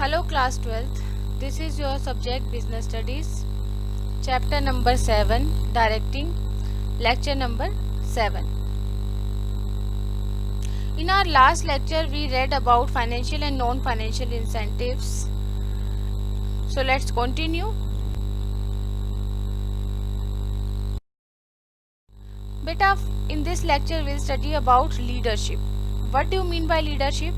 Hello class 12th, this is your subject business studies, chapter number 7, directing, lecture number 7. In our last lecture we read about financial and non-financial incentives. So let's continue. Beta, in this lecture we'll study about leadership. What do you mean by leadership?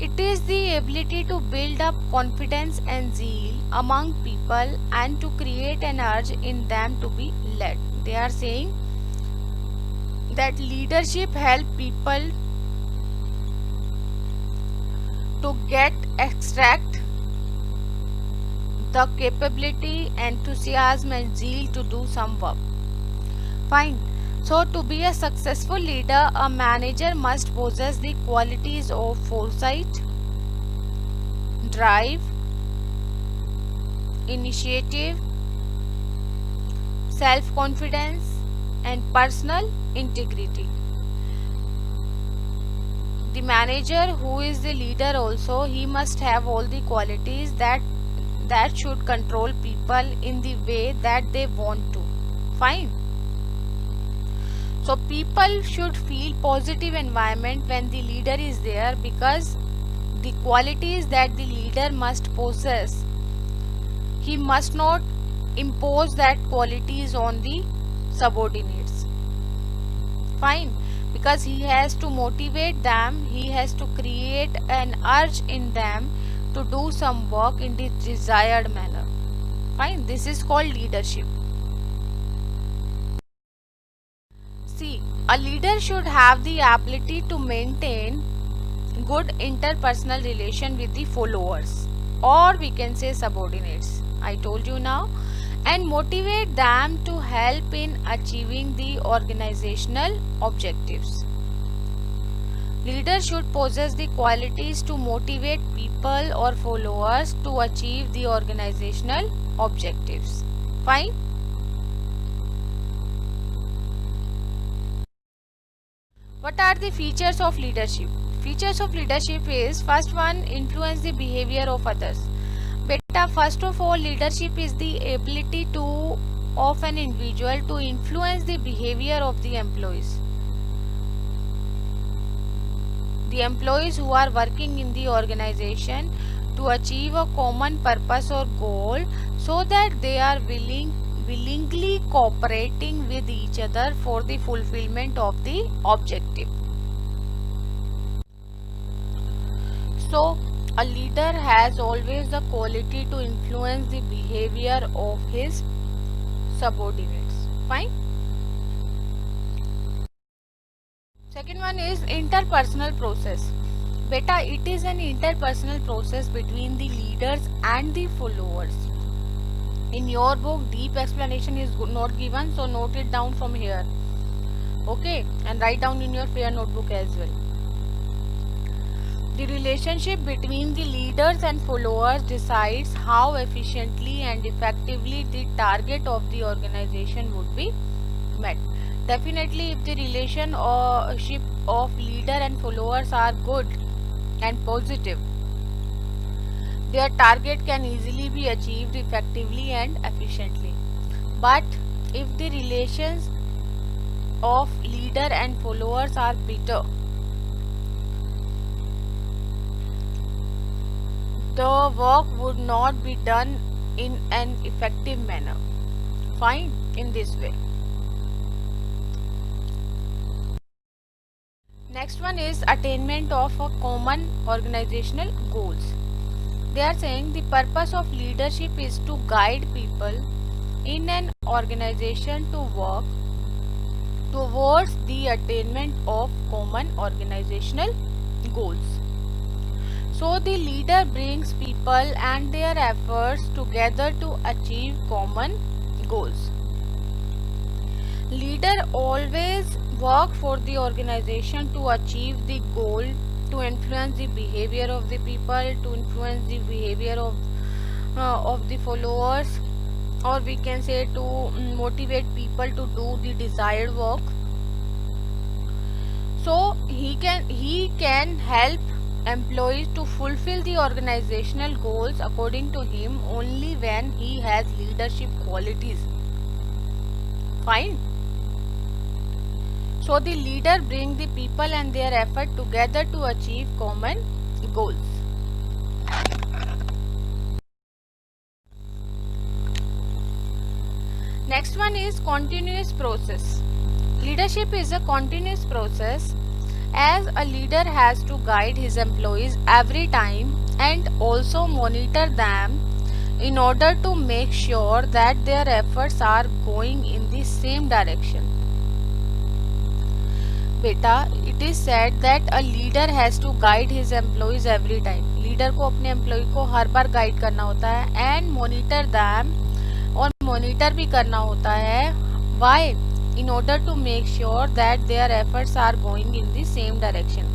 It is the ability to build up confidence and zeal among people and to create an urge in them to be led. They are saying that leadership helps people to extract the capability, enthusiasm and zeal to do some work. Fine. So to be a successful leader, a manager must possess the qualities of foresight, drive, initiative, self-confidence and personal integrity. The manager who is the leader also, he must have all the qualities that should control people in the way that they want to. Fine. So people should feel positive environment when the leader is there, because the qualities that the leader must possess, he must not impose that qualities on the subordinates. Fine. Because he has to motivate them, he has to create an urge in them to do some work in the desired manner. Fine. This is called leadership. See, a leader should have the ability to maintain good interpersonal relation with the followers, or we can say subordinates. I told you now. And motivate them to help in achieving the organizational objectives. Leaders should possess the qualities to motivate people or followers to achieve the organizational objectives. Fine. What are the features of leadership? Features of leadership is, first one, influence the behavior of others. Beta, first of all, leadership is the ability of an individual to influence the behavior of the employees. The employees who are working in the organization to achieve a common purpose or goal, so that they are willingly cooperating with each other for the fulfillment of the objective. So a leader has always the quality to influence the behavior of his subordinates. Fine. Second one is interpersonal process. Beta, it is an interpersonal process between the leaders and the followers. In your book, deep explanation is not given, so note it down from here. Okay, and write down in your fair notebook as well. The relationship between the leaders and followers decides how efficiently and effectively the target of the organization would be met. Definitely, if the relationship of leader and followers are good and positive, their target can easily be achieved effectively and efficiently. But if the relations of leader and followers are bitter, the work would not be done in an effective manner. Fine, in this way. Next one is attainment of a common organizational goals. They are saying the purpose of leadership is to guide people in an organization to work towards the attainment of common organizational goals. So the leader brings people and their efforts together to achieve common goals. Leader always work for the organization to achieve the goal, to influence the behavior of the people, to influence the behavior of the followers, or we can say to motivate people to do the desired work. So he can help employees to fulfill the organizational goals according to him only when he has leadership qualities. Fine. So the leader bring the people and their effort together to achieve common goals. Next one is continuous process. Leadership is a continuous process, as a leader has to guide his employees every time and also monitor them in order to make sure that their efforts are going in the same direction. Beta, it is said that a leader has to guide his employees every time. Leader को अपने employ को हर बार guide करना होता है and monitor them, और monitor भी करना होता है. Why? In order to make sure that their efforts are going in the same direction.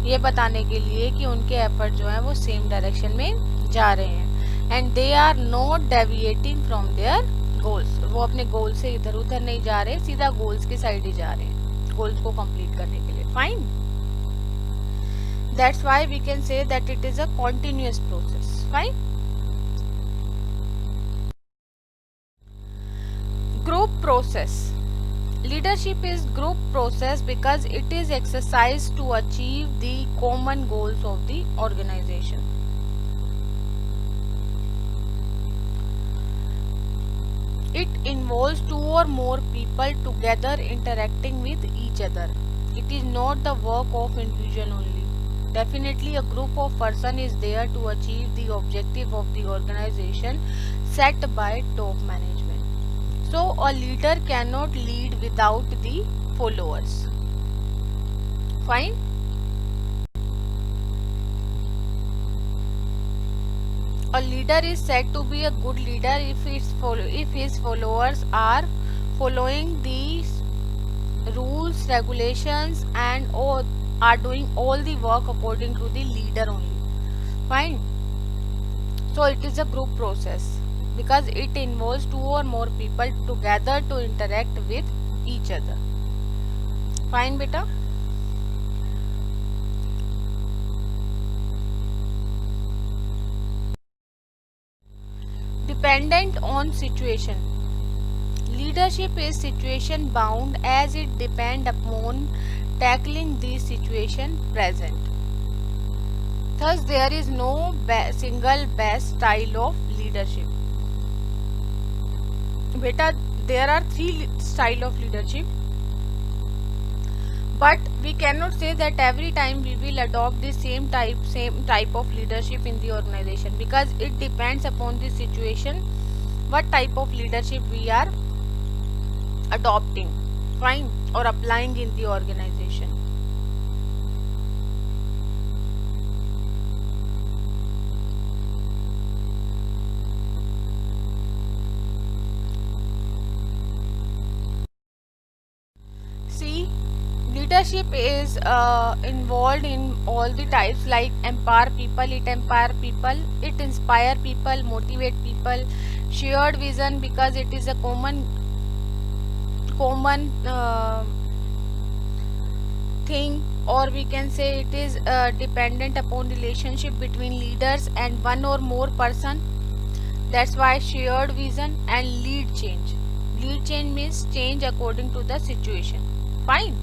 ये बताने के लिए कि उनके एफर्ट जो हैं वो सेम डायरेक्शन में जा रहे हैं and they are not deviating from their goals. वो अपने गोल से इधर उधर नहीं जा रहे, सीधा गोल्स की साइड ही जा रहे हैं गोल्स को कंप्लीट करने के लिए. Fine. That's why we can say that it is a continuous process. Fine. Group process. Leadership is group process because it is exercised to achieve the common goals of the organization. It involves two or more people together interacting with each other. It is not the work of individual only. Definitely a group of person is there to achieve the objective of the organization set by top management. So a leader cannot lead without the followers. Fine. A leader is said to be a good leader if his followers are following these rules, regulations, and are doing all the work according to the leader only. Fine. So it is a group process because it involves two or more people together to interact with each other. Fine, beta. Dependent on situation. Leadership is situation bound as it depends upon tackling the situation present. Thus there is no single best style of leadership. Beta, there are three style of leadership, but we cannot say that every time we will adopt the same type of leadership in the organization because it depends upon the situation what type of leadership we are adopting, fine, or applying in the organization. Leadership is involved in all the types like empower people, it empower people, it inspire people, motivate people, shared vision because it is a common thing, or we can say it is dependent upon relationship between leaders and one or more person. That's why shared vision. And lead change. Lead change means change according to the situation. Fine.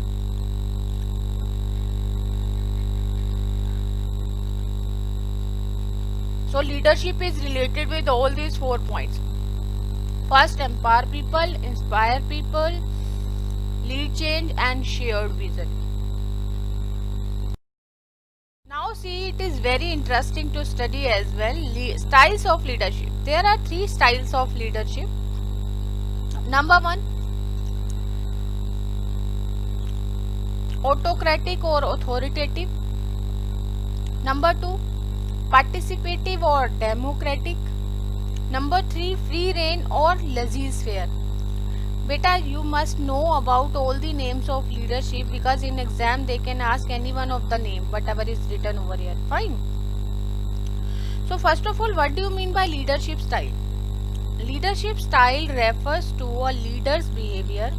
So leadership is related with all these 4 points. First, empower people, inspire people, lead change, and shared vision. Now see, it is very interesting to study as well styles of leadership. There are 3 styles of leadership. Number 1, autocratic or authoritative. Number 2, participative or democratic. Number 3, free reign or laissez-faire. Beta, you must know about all the names of leadership because in exam they can ask any one of the name, whatever is written over here. Fine. So first of all, what do you mean by leadership style? Leadership style refers to a leader's behavior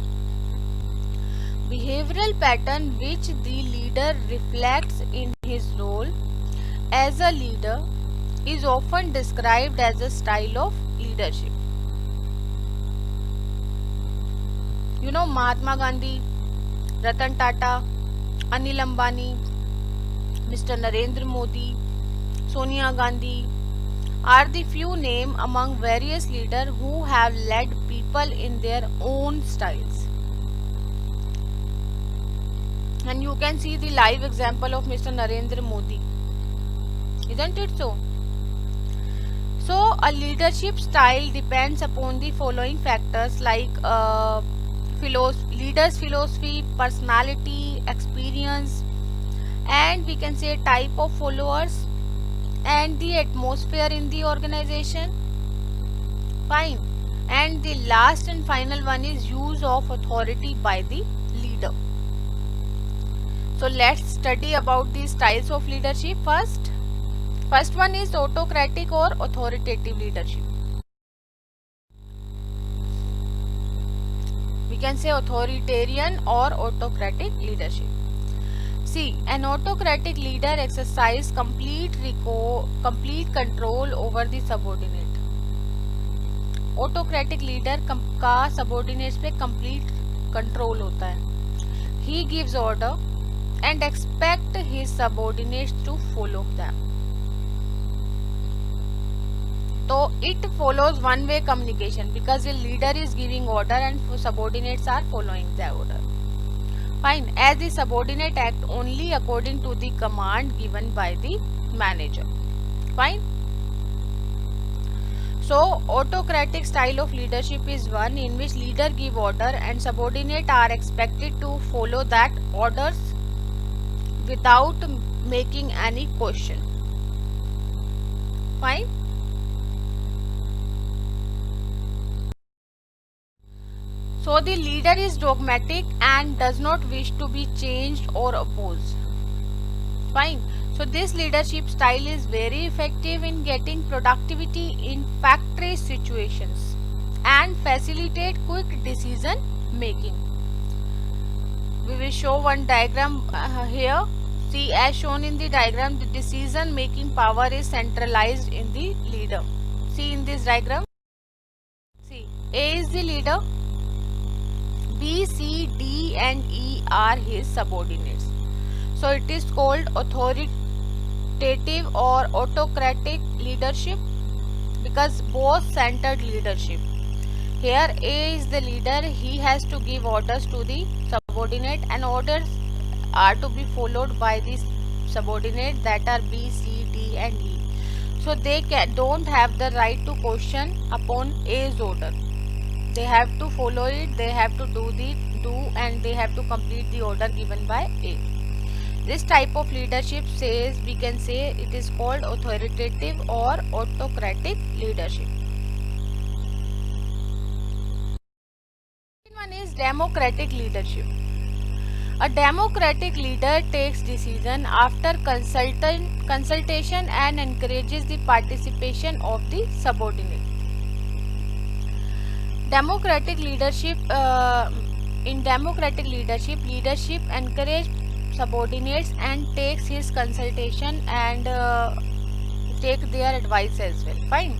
Behavioral pattern which the leader reflects in his role as a leader is often described as a style of leadership. You know, Mahatma Gandhi, Ratan Tata, Anil Ambani, Mr. Narendra Modi, Sonia Gandhi are the few names among various leaders who have led people in their own styles. And you can see the live example of Mr. Narendra Modi. Isn't it so? So, a leadership style depends upon the following factors like leader's philosophy, personality, experience, and we can say type of followers and the atmosphere in the organization. Fine. And the last and final one is use of authority by the leader. So let's study about the styles of leadership first. First one is autocratic or authoritative leadership. We can say authoritarian or autocratic leadership. See, an autocratic leader exercises complete control over the subordinate. Autocratic leader का subordinates पे complete control होता है. He gives order and expect his subordinates to follow them. So it follows one-way communication because the leader is giving order and subordinates are following the order. Fine, as the subordinate act only according to the command given by the manager. Fine. So autocratic style of leadership is one in which leader give order and subordinate are expected to follow that orders without making any question. Fine. So the leader is dogmatic and does not wish to be changed or opposed. Fine. So this leadership style is very effective in getting productivity in factory situations and facilitate quick decision making. We will show one diagram here. See, as shown in the diagram, the decision making power is centralized in the leader. See in this diagram. See, A is the leader. B, C, D and E are his subordinates. So it is called authoritative or autocratic leadership because both centered leadership. Here A is the leader, he has to give orders to the subordinate and orders are to be followed by the subordinate that are B, C, D and E. So they don't have the right to question upon A's order. They have to follow it, they have to do and they have to complete the order given by A. This type of leadership we can say it is called authoritative or autocratic leadership. Second one is democratic leadership. A democratic leader takes decision after consultation and encourages the participation of the subordinate. Democratic leadership in democratic leadership encourages subordinates and takes his consultation and take their advice as well. Fine.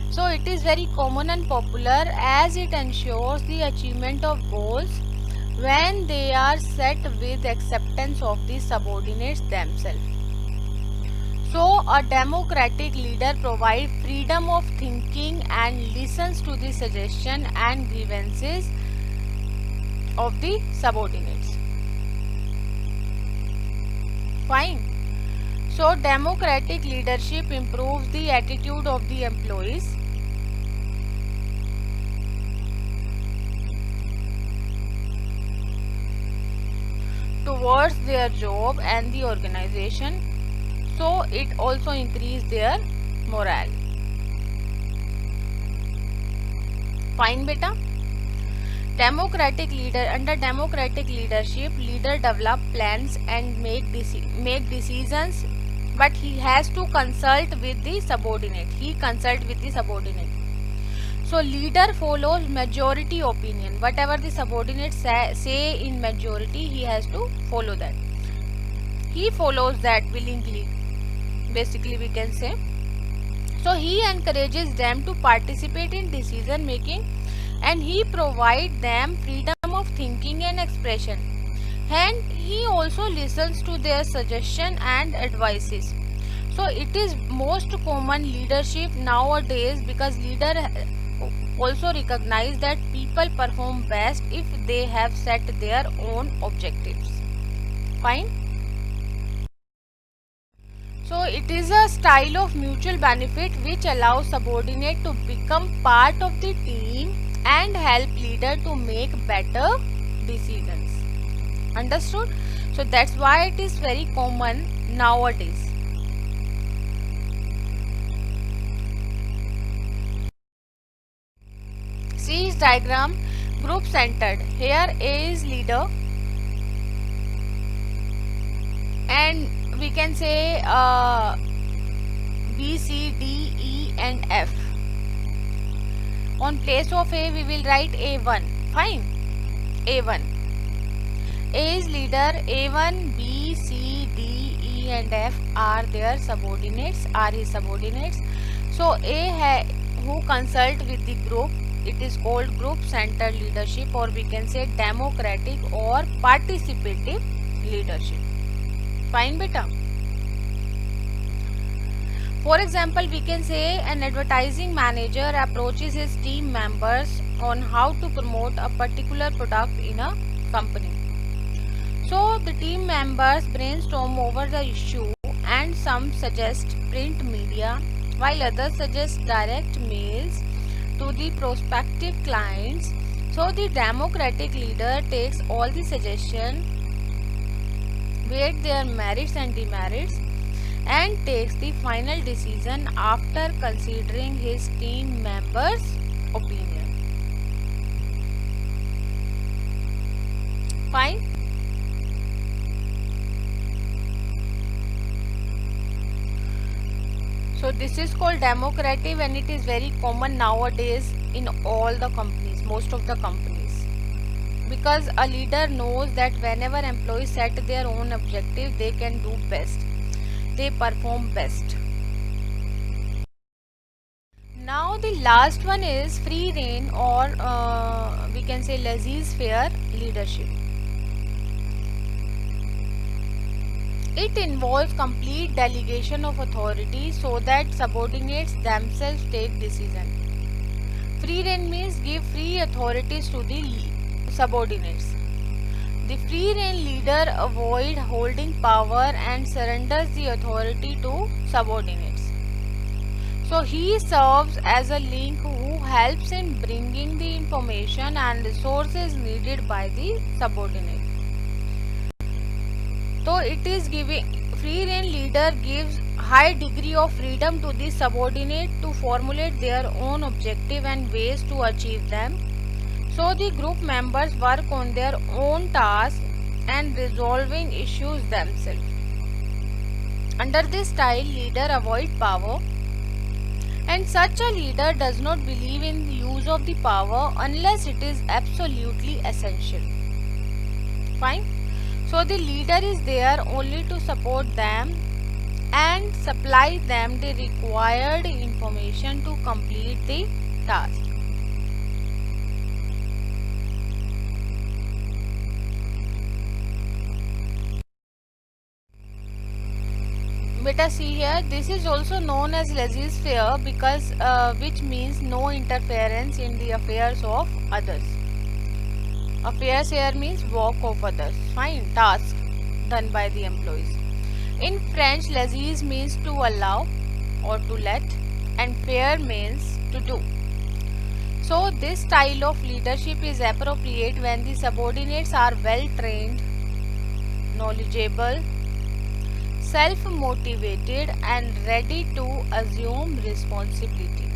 So it is very common and popular as it ensures the achievement of goals when they are set with acceptance of the subordinates themselves. So a democratic leader provides freedom of thinking and listens to the suggestion and grievances of the subordinates. Fine. So democratic leadership improves the attitude of the employees. Towards their job and the organization. So it also increases their morale. Fine beta. Under democratic leadership, leader develop plans and make decisions, but he has to consult with the subordinate. So leader follows majority opinion. Whatever the subordinates say in majority, he has to follow that. He follows that willingly, basically we can say. So he encourages them to participate in decision making, and he provides them freedom of thinking and expression. And he also listens to their suggestion and advices. So it is most common leadership nowadays, because leader also recognize that people perform best if they have set their own objectives. Fine. So it is a style of mutual benefit which allows subordinate to become part of the team and help leader to make better decisions. Understood? So that's why it is very common nowadays. See his diagram, group centered. Here A is leader, and we can say B, C, D, E and F. On place of A we will write A1. Fine. A1. A is leader. A1, B, C, D, E and F are their subordinates, are his subordinates. So A who consult with the group, it is called group centered leadership, or we can say democratic or participative leadership. Fine beta. For example, we can say an advertising manager approaches his team members on how to promote a particular product in a company. So the team members brainstorm over the issue, and some suggest print media while others suggest direct mails to the prospective clients. So the democratic leader takes all the suggestions, weighs their merits and demerits, and takes the final decision after considering his team members' opinion. Fine. So this is called democratic, and it is very common nowadays in all the companies, most of the companies. Because a leader knows that whenever employees set their own objective, they can do best. They perform best. Now the last one is free rein, or we can say laissez-faire leadership. It involves complete delegation of authority so that subordinates themselves take decision. Free rein means give free authorities to the subordinates. The free rein leader avoids holding power and surrenders the authority to subordinates. So he serves as a link who helps in bringing the information and resources needed by the subordinate. So it is giving, free rein leader gives high degree of freedom to the subordinate to formulate their own objective and ways to achieve them. So the group members work on their own tasks and resolving issues themselves. Under this style, leader avoids power, and such a leader does not believe in the use of the power unless it is absolutely essential. Fine. So the leader is there only to support them and supply them the required information to complete the task. Beta, see here, this is also known as laissez-faire, because which means no interference in the affairs of others. Affairs here means work of others. Fine. Task done by the employees. In French, laissez means to allow or to let, and faire means to do. So this style of leadership is appropriate when the subordinates are well trained, knowledgeable, self-motivated and ready to assume responsibility.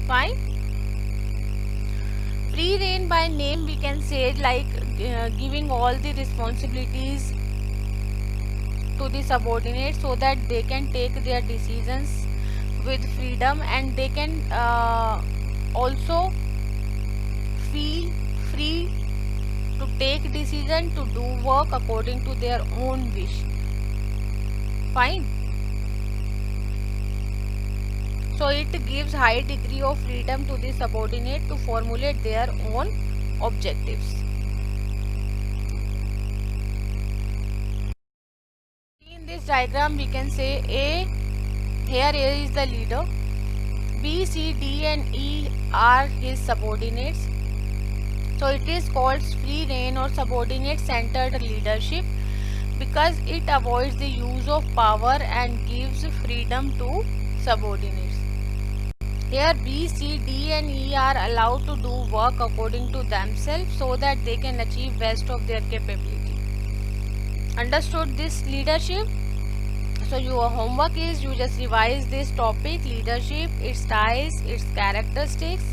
Fine. Free rein by name, we can say like giving all the responsibilities to the subordinates so that they can take their decisions with freedom, and they can also feel free to take decision to do work according to their own wish. Fine. So it gives high degree of freedom to the subordinate to formulate their own objectives. In this diagram we can say here A is the leader, B, C, D and E are his subordinates. So it is called free rein or subordinate centered leadership because it avoids the use of power and gives freedom to subordinates. Here B, C, D and E are allowed to do work according to themselves so that they can achieve best of their capability. Understood this leadership? So your homework is you just revise this topic, leadership, its styles, its characteristics.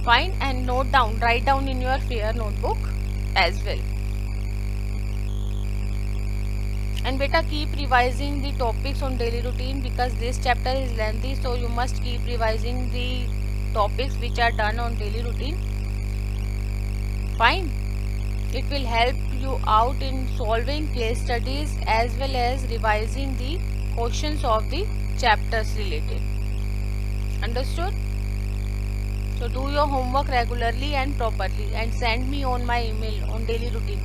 Fine, and note down, write down in your fair notebook as well. And beta, keep revising the topics on daily routine because this chapter is lengthy, so you must keep revising the topics which are done on daily routine. Fine. It will help you out in solving case studies as well as revising the questions of the chapters related. Understood? So do your homework regularly and properly and send me on my email on daily routine.